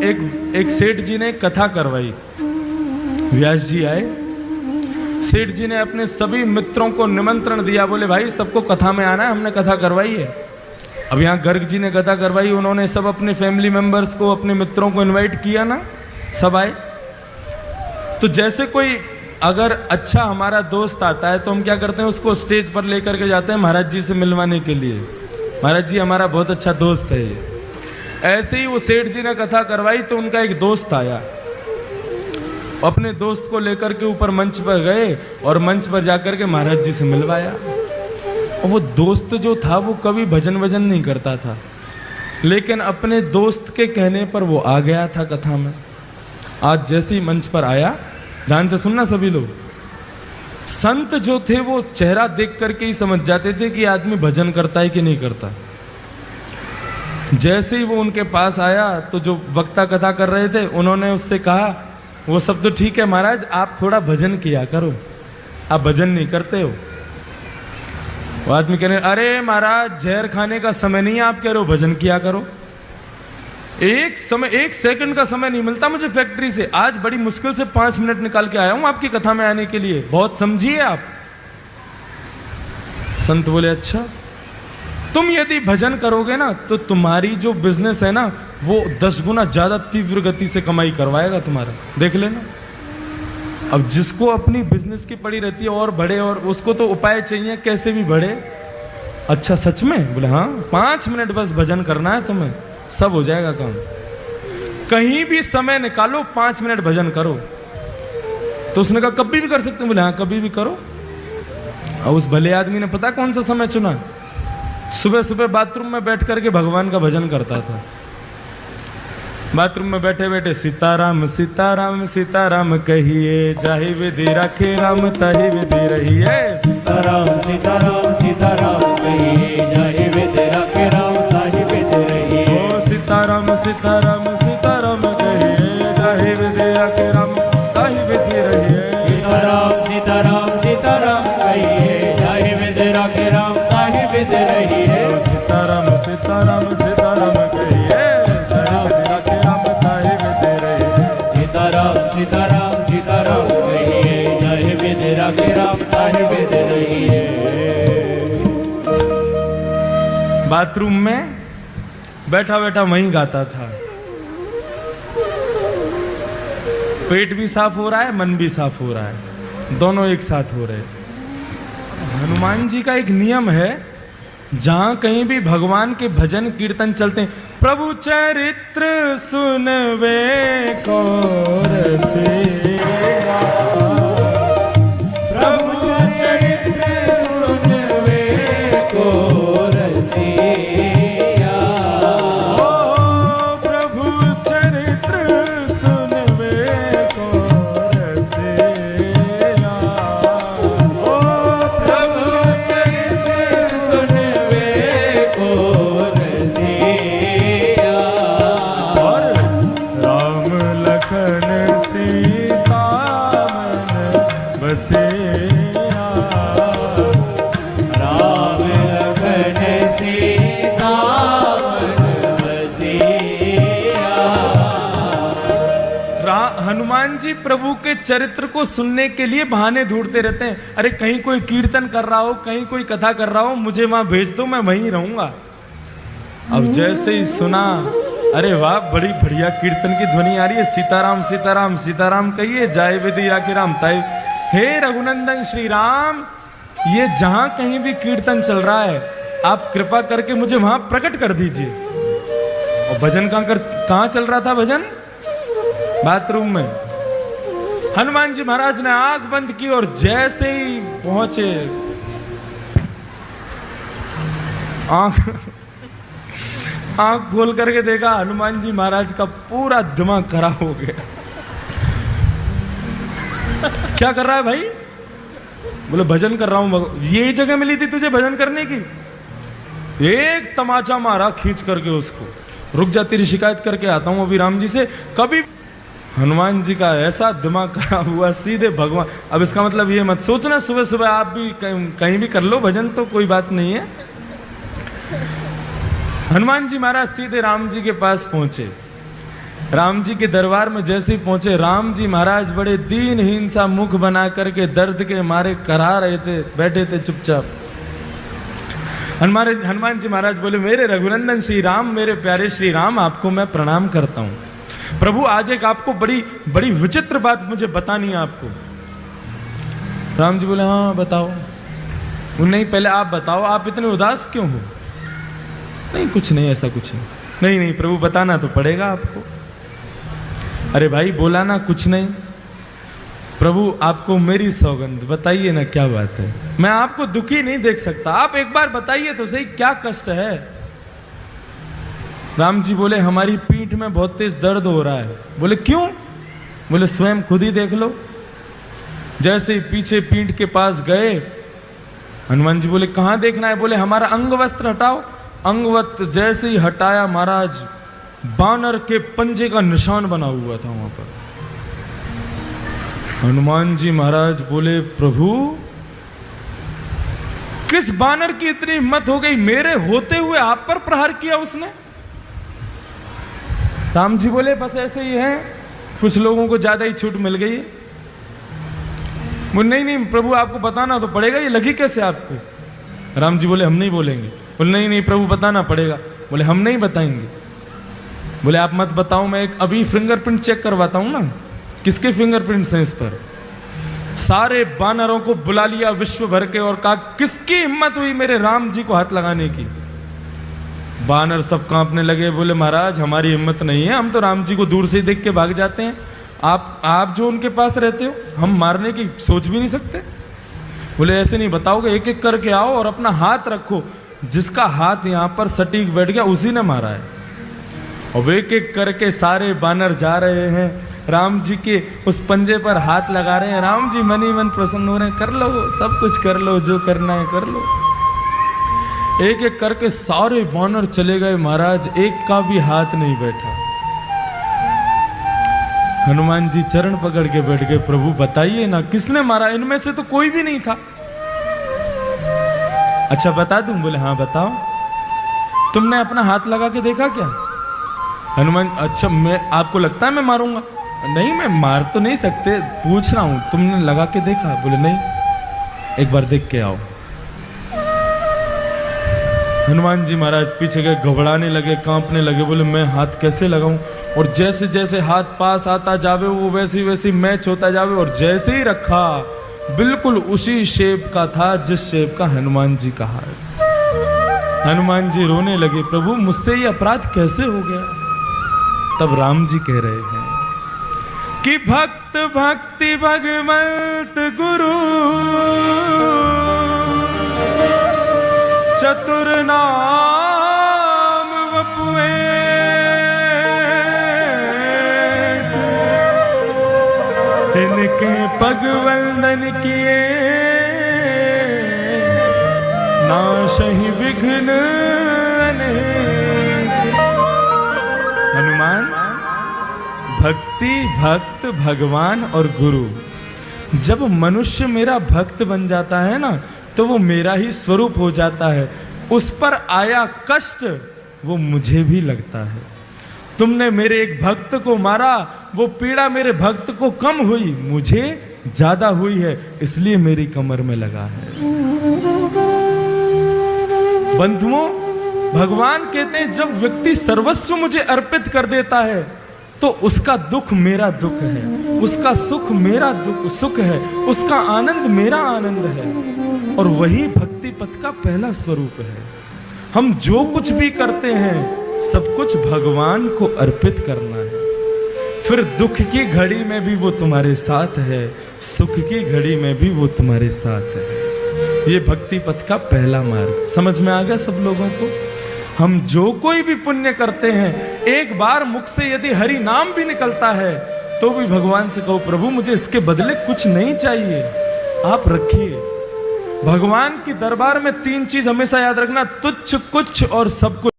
एक सेठ जी ने कथा करवाई। व्यास जी आए, सेठ जी ने अपने सभी मित्रों को निमंत्रण दिया, बोले भाई सबको कथा में आना है, हमने कथा करवाई है। अब यहाँ गर्ग जी ने कथा करवाई, उन्होंने सब अपने फैमिली मेंबर्स को, अपने मित्रों को इनवाइट किया ना, सब आए। तो जैसे कोई अगर अच्छा हमारा दोस्त आता है तो हम क्या करते हैं, उसको स्टेज पर लेकर के जाते हैं महाराज जी से मिलवाने के लिए, महाराज जी हमारा बहुत अच्छा दोस्त है ये। ऐसे ही वो सेठ जी ने कथा करवाई तो उनका एक दोस्त आया, अपने दोस्त को लेकर के ऊपर मंच पर गए और मंच पर जाकर के महाराज जी से मिलवाया। और वो दोस्त जो था वो कभी भजन वजन नहीं करता था, लेकिन अपने दोस्त के कहने पर वो आ गया था कथा में। आज जैसे ही मंच पर आया, ध्यान से सुनना सभी लोग, संत जो थे वो चेहरा देख करके ही समझ जाते थे कि आदमी भजन करता है कि नहीं करता। जैसे ही वो उनके पास आया तो जो वक्ता कथा कर रहे थे उन्होंने उससे कहा, वो सब तो ठीक है महाराज, आप थोड़ा भजन किया करो, आप भजन नहीं करते हो। वो आदमी कह रहे, अरे महाराज जहर खाने का समय नहीं है, आप कह रहे हो भजन किया करो। एक सेकंड का समय नहीं मिलता मुझे फैक्ट्री से, आज बड़ी मुश्किल से 5 मिनट निकाल के आया हूं आपकी कथा में आने के लिए, बहुत समझिए आप। संत बोले, अच्छा तुम यदि भजन करोगे ना तो तुम्हारी जो बिजनेस है ना वो 10 गुना ज्यादा तीव्र गति से कमाई करवाएगा तुम्हारा, देख लेना। अब जिसको अपनी बिजनेस की पड़ी रहती है और बढ़े, और उसको तो उपाय चाहिए कैसे भी बढ़े। अच्छा सच में? बोले हाँ, 5 मिनट बस भजन करना है तुम्हें, सब हो जाएगा काम। कहीं भी समय निकालो, 5 मिनट भजन करो। तो उसने कहा कभी भी कर सकते हैं? बोले हाँ कभी भी करो। और उस भले आदमी ने पता कौन सा समय चुना? सुबह सुबह बाथरूम में बैठ करके भगवान का भजन करता था। बाथरूम में बैठे बैठे सीताराम सीताराम सीताराम कहिए, जाहि विधि राखे राम ताहि विधि रहिए। सीताराम सीताराम सीताराम कहिए, जाहि विधि राखे राम ताहि विधि रहिए। ओ सीताराम सीताराम सीताराम कहिए, जाहि विधि राखे राम ताहि विधि रहिए। सीताराम सीताराम सीताराम कहिए, जाहि विधि राखे राम ताहि विधि रहिए। सीताराम सीताराम सीताराम कहिए, जाहि विधि राखे राम ताहि विधि रहिए। सीताराम सीताराम सीताराम कहिए, जाहि विधि राखे राम ताहि विधि रहिए। बाथरूम में बैठा बैठा वहीं गाता था। पेट भी साफ हो रहा है, मन भी साफ हो रहा है, दोनों एक साथ हो रहे। हनुमान जी का एक नियम है, जहां कहीं भी भगवान के भजन कीर्तन चलते हैं, प्रभु चरित्र सुनवे को रसेरा, प्रभु चरित्र सुनवे को रसेरा। ओ प्रभु चरित्र सुनवे को रसेरा। ओ प्रभु चरित्र सुनवे को रसेरा। और राम लखन सीता मन बसेरा। राम लखन सीता मन बसेरा। हनुमान जी प्रभु के चरित्र को सुनने के लिए बहाने ढूंढते रहते हैं। अरे कहीं कोई कीर्तन कर रहा हो, कहीं कोई कथा कर रहा हो, मुझे वहां भेज दो, मैं वहीं रहूंगा। अब जैसे ही सुना, अरे वाह बड़ी बढ़िया कीर्तन की ध्वनि आ रही है, सीताराम सीताराम सीताराम कहिए, जाय विधि राखे राम ताहि। हे रघुनंदन श्री राम, ये जहां कहीं भी कीर्तन चल रहा है आप कृपा करके मुझे वहां प्रकट कर दीजिए। और भजन कहां चल रहा था? भजन बाथरूम में। हनुमान जी महाराज ने आंख बंद की और जैसे ही पहुंचे, आंख खोल करके देखा, हनुमान जी महाराज का पूरा दिमाग खराब हो गया। क्या कर रहा है भाई? बोले भजन कर रहा हूं। यही जगह मिली थी तुझे भजन करने की? एक तमाचा मारा खींच करके उसको, रुक जा तेरी शिकायत करके आता हूं अभी राम जी से। कभी हनुमान जी का ऐसा दिमाग खराब हुआ, सीधे भगवान। अब इसका मतलब ये मत सोचना सुबह सुबह आप भी कहीं भी कर लो भजन, तो कोई बात नहीं है। हनुमान जी महाराज सीधे राम जी के पास पहुंचे। राम जी के दरबार में जैसे ही पहुंचे, राम जी महाराज बड़े दीनहीन सा मुख बना करके दर्द के मारे करा रहे थे, बैठे थे चुपचाप। हनुमान जी महाराज बोले, मेरे रघुनंदन श्री राम, मेरे प्यारे श्री राम, आपको मैं प्रणाम करता हूं। प्रभु आज एक आपको बड़ी बड़ी विचित्र बात मुझे बतानी है आपको। राम जी बोले, हाँ बताओ। नहीं पहले आप बताओ, आप इतने उदास क्यों हो? नहीं कुछ नहीं, ऐसा कुछ नहीं। नहीं नहीं प्रभु बताना तो पड़ेगा आपको। अरे भाई बोला ना कुछ नहीं। प्रभु आपको मेरी सौगंध, बताइए ना क्या बात है। मैं आपको दुखी नहीं देख सकता, आप एक बार बताइए तो सही क्या कष्ट है। राम जी बोले, हमारी पीठ में बहुत तेज दर्द हो रहा है। बोले क्यों? बोले स्वयं खुद ही देख लो। जैसे ही पीछे पीठ के पास गए, हनुमान जी बोले कहां देखना है? बोले हमारा अंग वस्त्र हटाओ। अंग वस्त्र जैसे ही हटाया महाराज, बानर के पंजे का निशान बना हुआ था वहां पर। हनुमान जी महाराज बोले, प्रभु किस बानर की इतनी हिम्मत हो गई, मेरे होते हुए आप पर प्रहार किया उसने? राम जी बोले, बस ऐसे ही है, कुछ लोगों को ज्यादा ही छूट मिल गई है। बोले नहीं नहीं प्रभु आपको बताना तो पड़ेगा, ये लगी कैसे आपको? राम जी बोले, हम नहीं बोलेंगे। बोले नहीं नहीं प्रभु बताना पड़ेगा। बोले हम नहीं बताएंगे। बोले आप मत बताओ, मैं एक अभी फिंगरप्रिंट चेक करवाता हूं ना। किसके फिंगरप्रिंट्स हैं इस पर? सारे बानरों को बुला लिया विश्व भर के और कहा, किसकी हिम्मत हुई मेरे राम जी को हाथ लगाने की? बानर सब कांपने लगे। बोले महाराज हमारी हिम्मत नहीं है, हम तो राम जी को दूर से ही देख के भाग जाते हैं। आप जो उनके पास रहते हो, हम मारने की सोच भी नहीं सकते। बोले ऐसे नहीं बताओगे, एक एक करके आओ और अपना हाथ रखो। जिसका हाथ यहां पर सटीक बैठ गया उसी ने मारा है। और एक एक करके सारे बानर जा रहे हैं, राम जी के उस पंजे पर हाथ लगा रहे हैं। राम जी मन ही मन प्रसन्न हो रहे हैं, कर लो सब कुछ कर लो, जो करना है कर लो। एक एक करके सारे बानर चले गए महाराज, एक का भी हाथ नहीं बैठा। हनुमान जी चरण पकड़ के बैठ गए, प्रभु बताइए ना किसने मारा? इनमें से तो कोई भी नहीं था। अच्छा बता दूं? बोले हाँ बताओ। तुमने अपना हाथ लगा के देखा क्या? हनुमान, अच्छा मैं, आपको लगता है मैं मारूंगा? नहीं मैं मार तो नहीं सकते, पूछ रहा हूं तुमने लगा के देखा? बोले नहीं, एक बार देख के आओ। हनुमान जी महाराज पीछे गए, घबराने लगे, कांपने लगे। बोले मैं हाथ कैसे लगाऊं? और जैसे जैसे हाथ पास आता जावे वो वैसे वैसे मैच होता जावे। और जैसे ही रखा बिल्कुल उसी शेप का था जिस शेप का हनुमान जी का हाथ। हनुमान जी रोने लगे, प्रभु मुझसे ये अपराध कैसे हो गया? तब राम जी कह रहे हैं कि भक्त भक्ति भगवंत गुरु चतुर नाम वपुए तिनके पग वंदन किए नाशहि विघ्न अनेक। हनुमान, भक्ति, भक्त, भगवान और गुरु, जब मनुष्य मेरा भक्त बन जाता है ना तो वो मेरा ही स्वरूप हो जाता है। उस पर आया कष्ट वो मुझे भी लगता है। तुमने मेरे एक भक्त को मारा, वो पीड़ा मेरे भक्त को कम हुई, मुझे ज्यादा हुई है, इसलिए मेरी कमर में लगा है। बंधुओं, भगवान कहते हैं जब व्यक्ति सर्वस्व मुझे अर्पित कर देता है तो उसका दुख मेरा दुख है, उसका सुख मेरा सुख है, उसका आनंद मेरा आनंद है। और वही भक्ति पथ का पहला स्वरूप है। हम जो कुछ भी करते हैं सब कुछ भगवान को अर्पित करना है। फिर दुख की घड़ी में भी वो तुम्हारे साथ है, सुख की घड़ी में भी वो तुम्हारे साथ है। ये भक्ति पथ का पहला मार्ग समझ में आ गया सब लोगों को? हम जो कोई भी पुण्य करते हैं, एक बार मुख से यदि हरि नाम भी निकलता है तो भी भगवान से कहो, प्रभु मुझे इसके बदले कुछ नहीं चाहिए, आप रखिए। भगवान की दरबार में तीन चीज हमेशा याद रखना, तुच्छ, कुछ और सब कुछ।